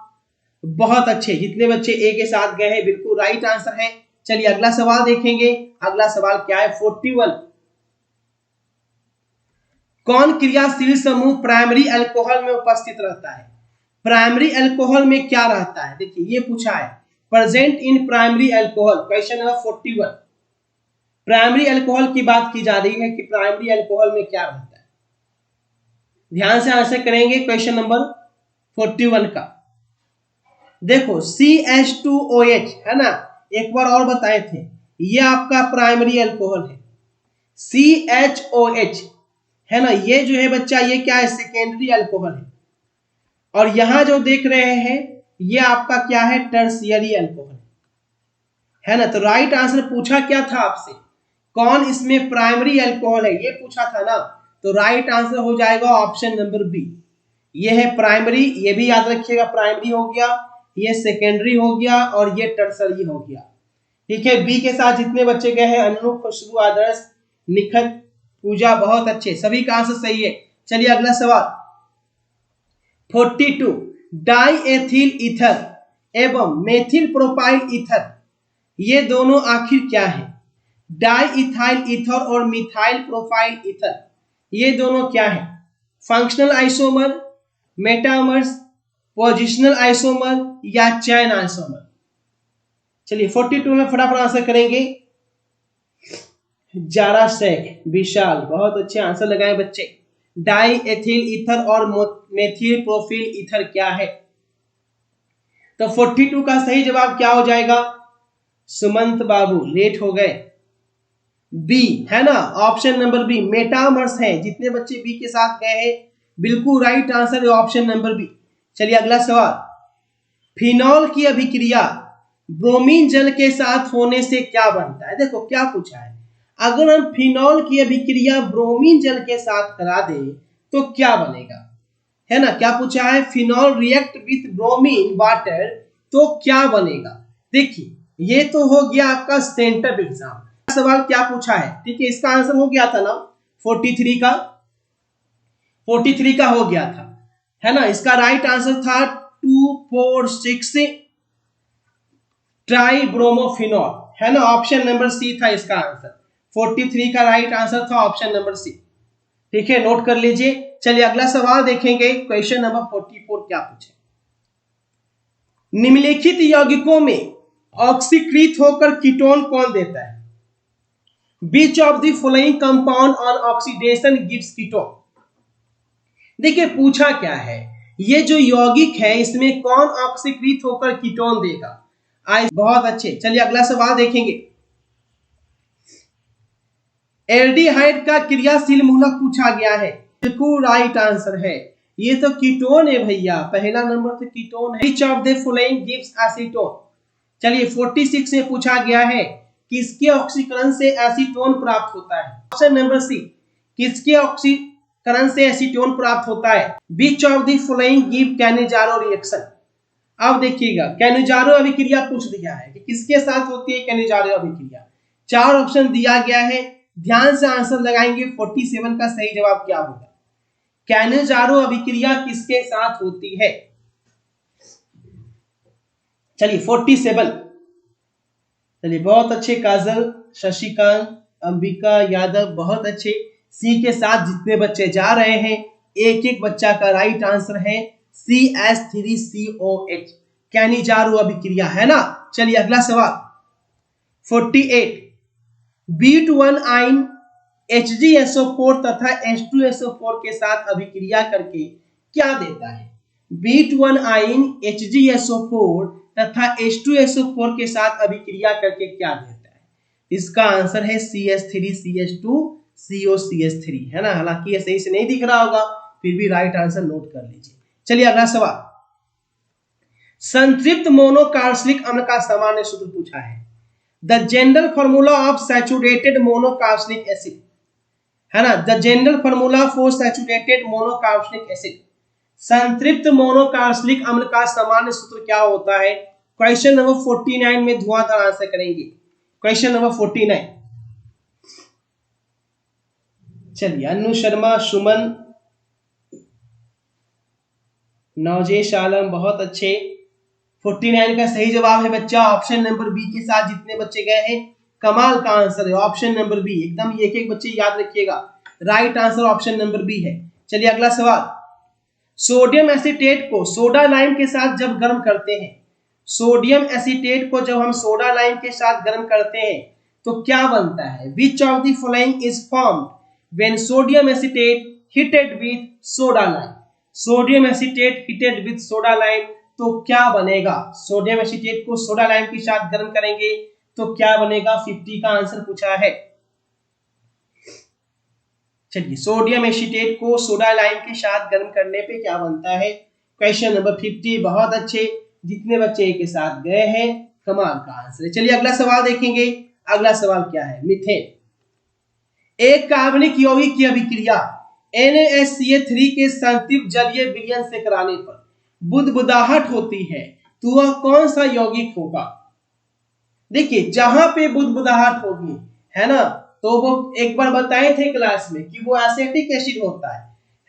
बहुत अच्छे। जितने बच्चे ए के साथ गए हैं बिल्कुल राइट आंसर है। चलिए अगला सवाल देखेंगे। अगला सवाल क्या है 41। कौन क्रियाशील समूह प्राइमरी अल्कोहल में उपस्थित रहता है। प्राइमरी अल्कोहल में क्या रहता है, देखिए ये पूछा है, present in primary alcohol. Question number 41, primary alcohol की बात की जा रही है कि प्राइमरी अल्कोहल में क्या रहता है। ध्यान से आंसर करेंगे क्वेश्चन नंबर 41 का। देखो CH2OH है ना, एक बार और बताए थे, ये आपका प्राइमरी अल्कोहल है। CHOH है ना, ये जो है बच्चा ये क्या है, सेकेंडरी अल्कोहल है। और यहां जो देख रहे हैं ये आपका क्या है, टर्शियरी अल्कोहल है ना। तो राइट आंसर पूछा क्या था आपसे, कौन इसमें प्राइमरी अल्कोहल है, ये पूछा था ना। तो राइट आंसर हो जाएगा ऑप्शन नंबर बी, ये है प्राइमरी। ये भी याद रखिएगा, प्राइमरी हो गया, ये सेकेंडरी हो गया और ये टर्सरी हो गया। ठीक है, बी के साथ जितने बच्चे गए हैं, अनु, खुशबू, आदर्श, निखत, पूजा, बहुत अच्छे, सभी का आंसर सही है। चलिए अगला सवाल 42, डाई एथिल ईथर एवं मेथिल प्रोपाइल ईथर, ये दोनों आखिर क्या है। डाई इथाइल ईथर और मिथाइल प्रोपाइल ईथर, ये दोनों क्या है, functional isomer, metamers, positional isomer या चैन आइसोमर। चलिए 42 में फटाफट आंसर करेंगे। जारा शेख, विशाल, बहुत अच्छे आंसर लगाए बच्चे। डाई एथिल ईथर और मेथिल प्रोफिल ईथर क्या है। तो 42 का सही जवाब क्या हो जाएगा, सुमंत बाबू लेट हो गए, बी है ना, ऑप्शन नंबर बी, मेटामर्स है। जितने बच्चे बी के साथ गए हैं बिल्कुल राइट आंसर है ऑप्शन नंबर बी। चलिए अगला सवाल, फिनॉल की अभिक्रिया ब्रोमीन जल के साथ होने से क्या बनता है। देखो क्या पूछा है, अगर हम फिनॉल की अभिक्रिया ब्रोमीन जल के साथ करा दें तो क्या बनेगा, है ना। क्या पूछा है, phenol react with bromine water तो क्या बनेगा। देखिए ये तो हो गया आपका सेंटर एग्जाम सवाल, क्या पूछा है। ठीक है, इसका आंसर हो गया था ना 43 का हो गया था, है ना। इसका राइट आंसर था 2,4,6 ट्राइब्रोमोफिनॉल, है ना, ऑप्शन नंबर सी था इसका आंसर। 43 का राइट आंसर था ऑप्शन नंबर सी। ठीक है, नोट कर लीजिए। चलिए अगला सवाल देखेंगे, क्वेश्चन नंबर 44 क्या पूछे। निम्नलिखित यौगिकों में ऑक्सीकृत होकर कीटोन कौन देता है। Which of the following compound on oxidation gives ketone। देखिए पूछा क्या है, ये जो यौगिक है इसमें कौन ऑक्सीकृत होकर कीटोन देगा। बहुत अच्छे। चलिए अगला सवाल देखेंगे, एल्डिहाइड का क्रियाशील मूलक पूछा गया है, बिल्कुल राइट आंसर है, ये तो कीटोन है भैया, पहला नंबर तो कीटोन है। Which of the following gives acetone। चलिए 46 से पूछा गया है, किसके ऑक्सीकरण से एसीटोन प्राप्त होता है। ऑप्शन नंबर सी, किसके ऑक्सीकरण से एसीटोन प्राप्त होता है। Which of the following give Cannizzaro reaction. अब देखिएगा, कैनिजारो अभिक्रिया पूछ दिया है कि किसके साथ होती है कैनिजारो अभिक्रिया। 4 ऑप्शन दिया गया है, ध्यान से आंसर लगाएंगे। 47 का सही जवाब क्या होगा, कैनिजारो अभिक्रिया किसके साथ होती है। चलिए 47, चलिए बहुत अच्छे, काजल, शशिकांत, अंबिका यादव, बहुत अच्छे। सी के साथ जितने बच्चे जा रहे हैं एक एक बच्चा का राइट आंसर है CH3COH, कैनिजारो अभिक्रिया, है ना। चलिए अगला सवाल 48, बीट1 आयन HgSO4 तथा H2SO4 के साथ अभिक्रिया करके क्या देता है। बीट1 आयन HgSO4 तथा H2SO4 के साथ अभिक्रिया करके क्या देता है। इसका आंसर है CH3CH2COCH3, है ना। हालांकि ये सही से नहीं दिख रहा होगा, फिर भी राइट आंसर नोट कर लीजिए। चलिए अगला सवाल, संतृप्त मोनोकार्बोक्सिलिक अम्ल का सामान्य सूत्र पूछा है। The general formula of saturated monocarboxylic acid. है ना। The general formula for saturated monocarbonic acid, संतृप्त मोनोकार्बोनिक अम्ल का सामान्य सूत्र क्या होता है? क्वेश्चन नंबर 49 में धुआंधार आंसर करेंगे। Question number 49। चलिए, अनु शर्मा, सुमन, नवजेश आलम, बहुत अच्छे। 49 का सही जवाब है बच्चा ऑप्शन नंबर बी के साथ जितने बच्चे गए हैं, कमाल का आंसर है ऑप्शन नंबर बी। एकदम एक एक बच्चे याद रखिएगा, right answer option number B है। चलिए अगला सवाल, सोडियम एसीटेट को सोडा लाइम के साथ जब गर्म करते हैं, सोडियम एसीटेट को जब हम सोडा लाइम के साथ गर्म करते हैं तो क्या बनता है? Which of the following is formed when sodium acetate heated with soda lime? Sodium acetate heated with soda lime तो क्या बनेगा? सोडियम एसीटेट को सोडा लाइम के साथ गर्म करेंगे तो क्या बनेगा? 50 का आंसर पूछा है। चलिए, सोडियम एसीटेट को सोडा लाइम के साथ गर्म करने पे क्या बनता है? Question number 50। बहुत अच्छे, जितने बच्चे के साथ गए हैं, कमाल का आंसर है। चलिए अगला सवाल देखेंगे। अगला सवाल क्या है? मीथेन, एक कार्बनिक यौगिक की अभिक्रिया NaCl3 के संतृप्त जलीय विलयन से कराने पर बुदबुदाहट होती है तो वह कौन सा यौगिक होगा? देखिए, जहां पे बुदबुदाहट होगी, है ना, तो वो एक बार बताए थे क्लास में कि वो एसिटिक एसिड होता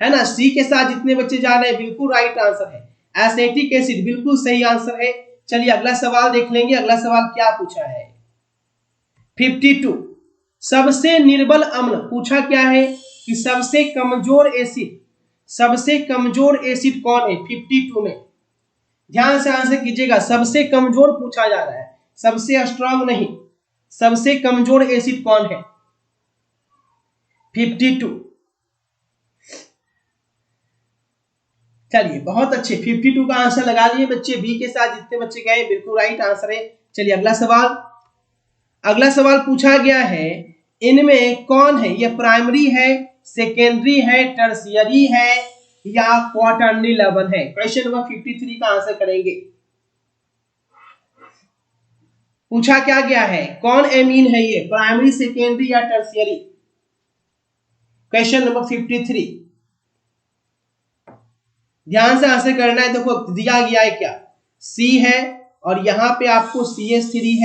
है ना। सी के साथ जितने बच्चे जा रहे हैं, बिल्कुल राइट आंसर है, एसिटिक एसिड, बिल्कुल सही आंसर है। चलिए अगला सवाल देख लेंगे। अगला सवाल क्या पूछा है? 52, सबसे निर्बल अम्ल पूछा क्या है कि सबसे कमजोर एसिड, सबसे कमजोर एसिड कौन है 52 में? ध्यान से आंसर कीजिएगा, सबसे कमजोर पूछा जा रहा है, सबसे स्ट्रांग नहीं। सबसे कमजोर एसिड कौन है 52? चलिए बहुत अच्छे, 52 का आंसर लगा लिए बच्चे। बी के साथ जितने बच्चे गए, बिल्कुल राइट आंसर है। चलिए अगला सवाल। अगला सवाल पूछा गया है, इनमें कौन है? ये प्राइमरी है, सेकेंडरी है, टर्शियरी है या क्वाटरनरी लेवल है? क्वेश्चन नंबर 53 का आंसर करेंगे। पूछा क्या गया है? कौन एमीन है ये, प्राइमरी, सेकेंडरी या टर्शियरी? क्वेश्चन नंबर 53, ध्यान से आंसर करना है। देखो दिया गया है क्या, सी है और यहाँ पे आपको CH3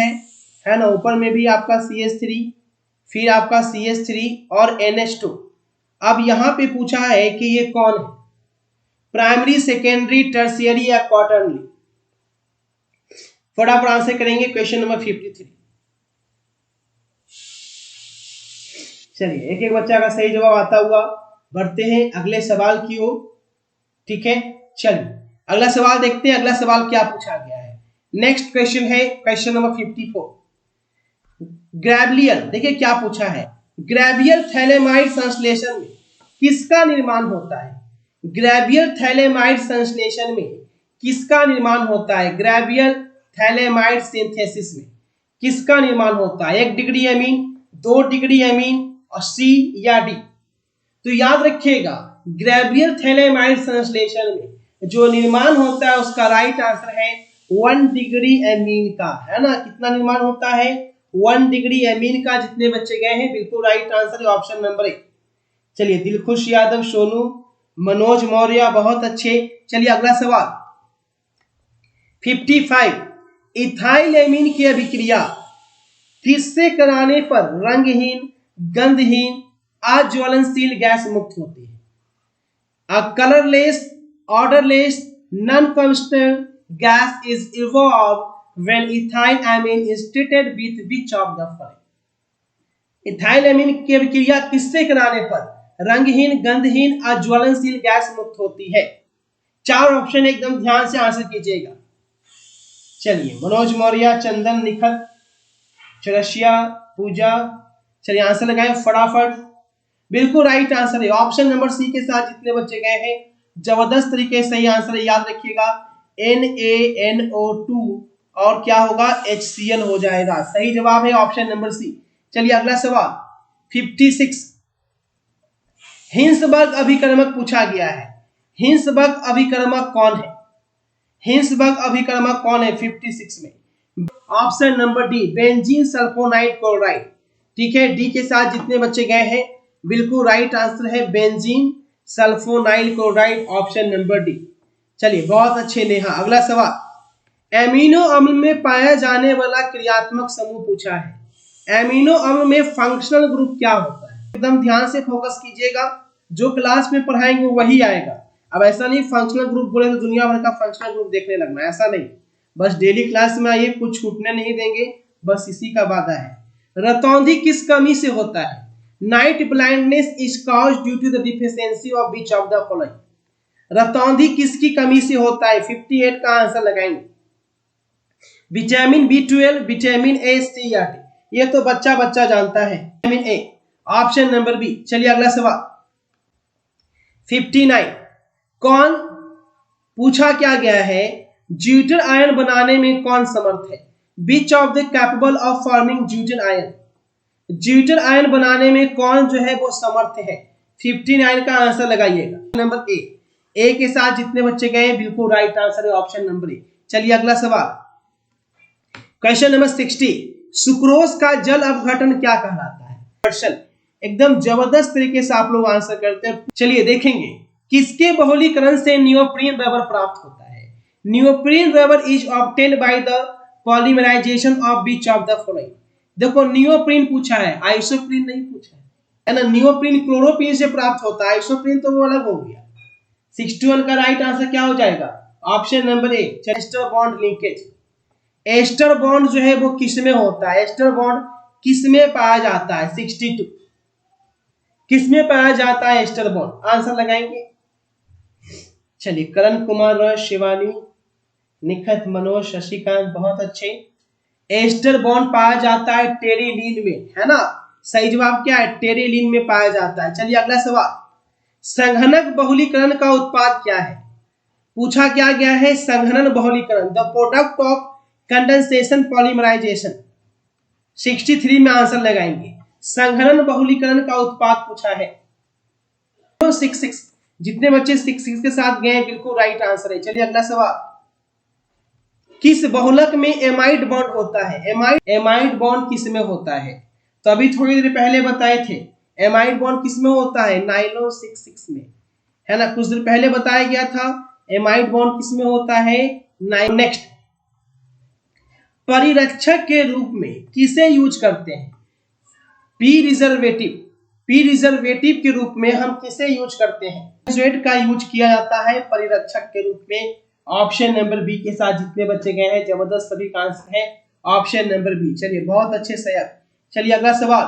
है ना, ऊपर में भी आपका CH3, फिर आपका CH3 और NH2। अब यहाँ पे पूछा है कि ये कौन है, प्राइमरी, सेकेंडरी, टर्शियरी या क्वाटरनरी? फटाफट आंसर करेंगे क्वेश्चन नंबर 53। चलिए एक एक बच्चा का सही जवाब आता हुआ बढ़ते हैं अगले सवाल की ओर, ठीक है। चलिए अगला सवाल देखते हैं। अगला सवाल क्या पूछा गया है? नेक्स्ट क्वेश्चन है क्वेश्चन नंबर 54, ग्रेवियल। देखिए क्या पूछा है, ग्रेवियल थैलेमाइड संश्लेषण में किसका निर्माण होता है? ग्रेवियल थैलेमाइड संश्लेषण में किसका निर्माण होता है? ग्रेवियल थैलेमाइड सिंथेसिस में किसका निर्माण होता है? 1 डिग्री एमीन, 2 डिग्री एमीन और सी या डी? तो याद रखिएगा, ग्रेवियल थैलेमाइड संश्लेषण में जो निर्माण होता है उसका राइट आंसर है 1 डिग्री एमीन का, है ना। कितना निर्माण होता है? 1 डिग्री एमीन का। जितने बच्चे गए हैं, बिल्कुल राइट आंसर है ऑप्शन नंबर 1। चलिए दिलखुश यादव, सोनू, मनोज मौर्य, बहुत अच्छे। चलिए अगला सवाल 55, इथाइल एमीन की अभिक्रिया किससे कराने पर रंगहीन, गंधहीन, अज्वलनशील गैस मुक्त होती है? Colourless, odorless, non-combustible gas is evolved when ethyl amine is treated with which of the following? Ethyl amine की अभिक्रिया किससे कराने पर रंगहीन, गंधहीन, अज्वलनशील गैस मुक्त होती है? 4 ऑप्शन एकदम ध्यान से आंसर कीजिएगा। चलिए मनोज मौर्य, चंदन, निखत, चरसिया, पूजा, चलिए आंसर लगाएं फटाफट। बिल्कुल राइट आंसर है ऑप्शन नंबर सी के साथ जितने बच्चे गए हैं, जबरदस्त तरीके से सही आंसर है। याद रखिएगा NaNO2 और क्या होगा? HCl हो जाएगा। सही जवाब है ऑप्शन नंबर सी। चलिए अगला सवाल 56, हिंसबर्ग अभिकर्मक पूछा गया है। हिंसबर्ग अभिकर्मक कौन है? हिंसबर्ग अभिकर्मक कौन है 56 में? Option number D, benzene sulphonide chloride. ठीक है, डी के साथ जितने बच्चे गए हैं बिल्कुल राइट आंसर है benzene sulfonyl chloride, option number D. चलिए बहुत अच्छे नेहा। अगला सवाल, एमिनो अम्ल में पाया जाने वाला क्रियात्मक समूह पूछा है। एमिनो अम्ल में फंक्शनल ग्रुप क्या होता है? एकदम ध्यान से फोकस कीजिएगा, जो क्लास में पढ़ाएंगे वही आएगा। अब ऐसा नहीं फंक्शनल ग्रुप बोले तो दुनिया भर का फंक्शनल ग्रुप देखने लगना, ऐसा नहीं। बस डेली क्लास में आइए, कुछ छूटने नहीं देंगे, बस इसी का वादा है। रतौंधी किस कमी से होता है? Night blindness is caused due to the deficiency of which of the following. रतौंधी किसकी कमी से होता है? 58 का आंसर लगाएंगे। Vitamin B12, vitamin A, C या डी? ये तो बच्चा बच्चा जानता है, vitamin A, option number B. चलिए अगला सवाल 59, कौन पूछा क्या गया है? ज्यूटन आयन बनाने में कौन समर्थ है? Which of the capable of forming zwitterion? Zwitterion बनाने में कौन जो है वो समर्थ है? 59 का आंसर लगाइएगा। नंबर ए के साथ जितने बच्चे गए बिल्कुल राइट आंसर है, ऑप्शन नंबर ए। चलिए अगला सवाल, क्वेश्चन नंबर 60, सुक्रोज का जल अपघटन क्या कहलाता है? क्वेश्चन एकदम जबरदस्त तरीके से आप लोग आंसर करते हैं। चलिए देखेंगे, किसके बहुलीकरण से नियोप्रीन रबर प्राप्त होता है? Neoprene rubber is obtained by the polymerisation of which of the following? देखो नियोप्रीन पूछा है, आइसोप्रीन नहीं पूछा है ना। नियोप्रीन क्लोरोप्रीन से प्राप्त होता है, आइसोप्रीन तो वो अलग हो गया। 61 का राइट आंसर क्या हो जाएगा? Option number A, ester bond linkage. Ester bond जो है वो किसमें होता है? एस्टर बॉन्ड किसमें पाया जाता है? 62 किसमें पाया जाता है एस्टर बॉन्ड? आंसर लगाएंगे। चलिए करण कुमार रॉय, शिवानी, निखत, मनोज, शशिकांत, बहुत अच्छे। एस्टर बॉन्ड पाया जाता है टेरिलीन में, है ना। सही जवाब क्या है? टेरिलीन में पाया जाता है। चलिए अगला सवाल, संघनक बहुलीकरण का उत्पाद क्या है? पूछा क्या गया है? संघनन बहुलीकरण, the product of condensation polymerisation. 63 में आंसर लगाएंगे। संघनन बहुलीकरण का उत्पाद पूछा है। 66 जितने बच्चे 66 के साथ गए बिल्कुल राइट आंसर है। चलिए अगला सवाल, किस बहुलक में एमाइड बॉन्ड होता है? एमाइड बॉन्ड किस में होता है? तो अभी थोड़ी देर पहले बताए थे, एमाइड बॉन्ड किस में होता है? नाइलोन 66 में, है ना। कुछ देर पहले बताया गया था एमाइड बॉन्ड किस में होता है? नेक्स्ट, परिरक्षक के रूप में किसे यूज करते हैं? पी रिजर्वेटिव। पी रिजर्वेटिव के रूप में हम किसे यूज करते हैं? बेंजोएट का यूज किया जाता है परिरक्षक के रूप में। ऑप्शन नंबर बी के साथ जितने बच्चे गए हैं जबरदस्त, सभी का आंसर है ऑप्शन नंबर बी। चलिए बहुत अच्छे सैयद। चलिए अगला सवाल,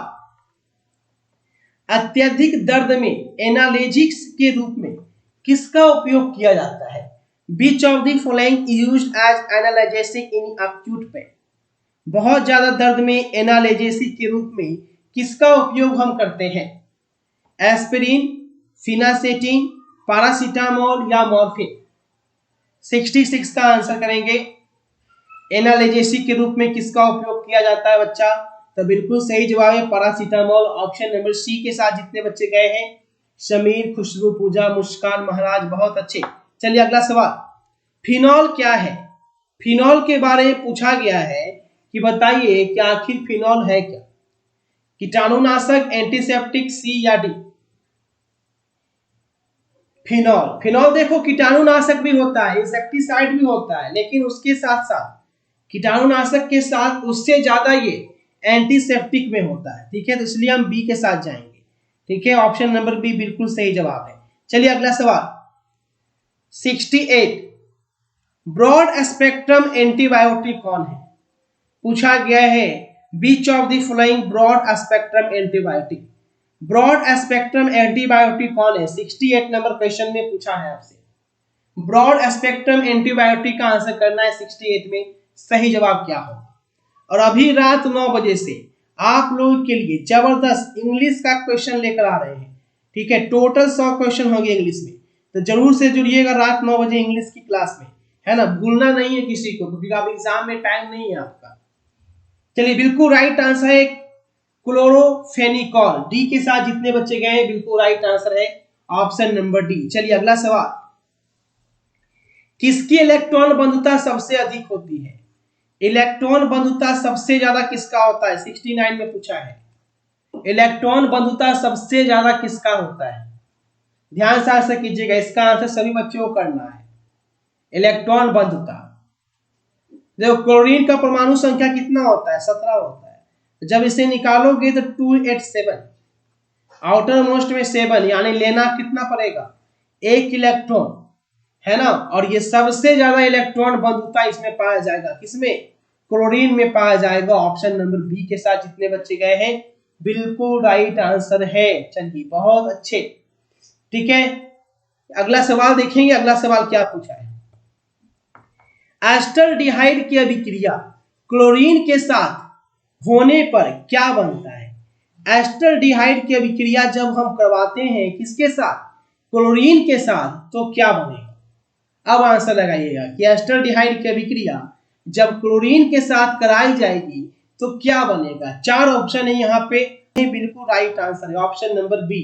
अत्यधिक दर्द में एनाल्जेसिक्स के रूप में किसका उपयोग किया जाता है? Which of the following is used as analgesic in acute pain? बहुत ज्यादा दर्द में एनाल्जेसिक के रूप में किसका उपयोग हम करते हैं? एस्पिरिन, फिनासेटिन, पैरासीटामोल या मॉर्फिन? 66 का आंसर करेंगे। एनाल्जेसिक के रूप में किसका उपयोग किया जाता है बच्चा? तो बिल्कुल सही जवाब है पैरासीटामोल, ऑप्शन नंबर सी के साथ जितने बच्चे गए हैं। समीर, खुशबू, पूजा, मुस्कान, महाराज, बहुत अच्छे। चलिए अगला सवाल, फिनॉल क्या है? फिनॉल के बारे में पूछा गया है कि बताइए कि आखिर फिनॉल है क्या? कीटाणुनाशक, एंटीसेप्टिक, सी या डी? फिनॉल, फिनॉल देखो कीटाणुनाशक भी होता है, इंसेक्टिसाइड भी होता है, लेकिन उसके साथ साथ कीटाणुनाशक के साथ उससे ज्यादा ये एंटीसेप्टिक में होता है। ठीक है, तो इसलिए हम बी के साथ जाएंगे। ठीक है, ऑप्शन नंबर बी बिल्कुल सही जवाब है। चलिए अगला सवाल 68, ब्रॉड स्पेक्ट्रम एंटीबायोटिक कौन है? पूछा गया है which of the following broad spectrum antibiotic. Broad spectrum antibiotic कौन है? 68 नंबर क्वेश्चन में पूछा है आपसे। ब्रॉड स्पेक्ट्रम एंटीबायोटिक का आंसर करना है 68 में। सही जवाब क्या हो? और अभी रात 9 बजे से आप लोगों के लिए जबरदस्त इंग्लिश का क्वेश्चन लेकर आ रहे हैं। ठीक है, टोटल 100 क्वेश्चन होंगे इंग्लिश में, तो जरूर से जुड़िएगा रात 9 बजे इंग्लिश की क्लास में, है ना। भूलना नहीं है किसी को, क्योंकि अब एग्जाम में टाइम नहीं है आपका। चलिए बिल्कुल राइट आंसर है क्लोरोफेनिकॉल। डी के साथ जितने बच्चे गए हैं बिल्कुल राइट आंसर है ऑप्शन नंबर डी। चलिए अगला सवाल, किसकी इलेक्ट्रॉन बंधुता सबसे अधिक होती है? इलेक्ट्रॉन बंधुता सबसे ज्यादा किसका होता है? 69 में पूछा है। इलेक्ट्रॉन बंधुता सबसे ज्यादा किसका होता है? ध्यान से आंसर कीजिएगा, इसका आंसर सभी बच्चों को करना है। इलेक्ट्रॉन बंधुता, देखो क्लोरीन का परमाणु संख्या कितना होता है? 17 होता है। जब इसे निकालोगे तो 287, आउटर मोस्ट में 7, यानी लेना कितना पड़ेगा? 1 इलेक्ट्रॉन, है ना। और ये सबसे ज्यादा इलेक्ट्रॉन बंधुता इसमें पाया जाएगा, किसमें? क्लोरीन में पाया जाएगा। ऑप्शन नंबर बी के साथ जितने बच्चे गए हैं बिल्कुल राइट आंसर है। चलिए बहुत अच्छे, ठीक है। अगला सवाल देखेंगे, अगला सवाल क्या पूछा है। एस्टल्डिहाइड की अभिक्रिया क्लोरीन के साथ होने पर क्या बनता है? एस्टल्डिहाइड की अभिक्रिया जब हम करवाते हैं किसके साथ? क्लोरीन के साथ, तो क्या बनेगा? अब आंसर लगाइएगा कि एस्टल्डिहाइड की अभिक्रिया जब क्लोरीन के साथ कराई जाएगी तो क्या बनेगा। 4 ऑप्शन है यहाँ पे, बिल्कुल राइट आंसर है ऑप्शन नंबर बी।